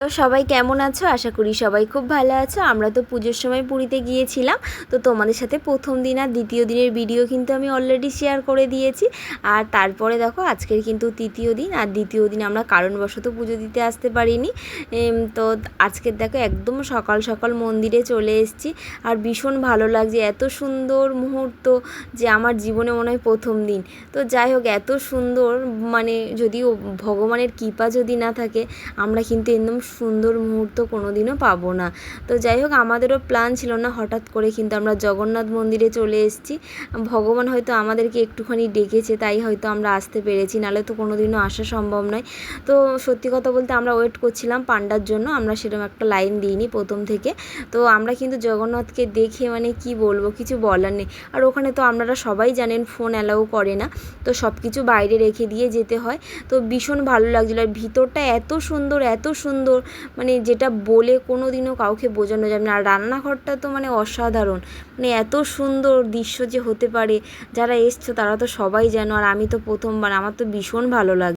তো সবাই কেমন আছো? আশা করি সবাই খুব ভালো আছো। আমরা তো পুজোর সময় পুরীতে গিয়েছিলাম। তো তোমাদের সাথে প্রথম দিন আর দ্বিতীয় দিনের ভিডিও কিন্তু আমি অলরেডি শেয়ার করে দিয়েছি। আর তারপরে দেখো আজকের কিন্তু তৃতীয় দিন, আর দ্বিতীয় দিন আমরা কারণবশত পুজো দিতে আসতে পারিনি। তো আজকের দেখো একদম সকাল সকাল মন্দিরে চলে এসেছি। আর ভীষণ ভালো লাগছে, এত সুন্দর মুহূর্ত যে আমার জীবনে মনে হয় প্রথম দিন। তো যাই হোক, এত সুন্দর, মানে যদিও ভগবানের কৃপা যদি না থাকে আমরা কিন্তু একদম সুন্দর মুহূর্ত কোনো দিনও পাবো না। তো যাই হোক, আমাদেরও প্ল্যান ছিল না, হঠাৎ করে কিন্তু আমরা জগন্নাথ মন্দিরে চলে এসেছি। ভগবান হয়তো আমাদেরকে একটুখানি ডেকেছে, তাই হয়তো আমরা আসতে পেরেছি, নাহলে তো কোনো দিনও আসা সম্ভব নয়। তো সত্যি কথা বলতে আমরা ওয়েট করছিলাম পান্ডার জন্য, আমরা সেরকম একটা লাইন দিইনি প্রথম থেকে। তো আমরা কিন্তু জগন্নাথকে দেখে মানে কি বলবো, কিছু বলার নেই। আর ওখানে তো আপনারা সবাই জানেন ফোন অ্যালাউ করে না, তো সব কিছু বাইরে রেখে দিয়ে যেতে হয়। তো ভীষণ ভালো লাগছিলো। আর ভিতরটা এত সুন্দর, এত সুন্দর, মানে যেটা বলে কোনো দিনও কাউকে বোঝানো যাবে না। আর রান্নাঘরটা তো মানে অসাধারণ, মানে এত সুন্দর দৃশ্য যে হতে পারে, যারা এসছো তারা তো সবাই জানো, আর আমি তো প্রথমবার, আমার তো ভীষণ ভালো লাগে।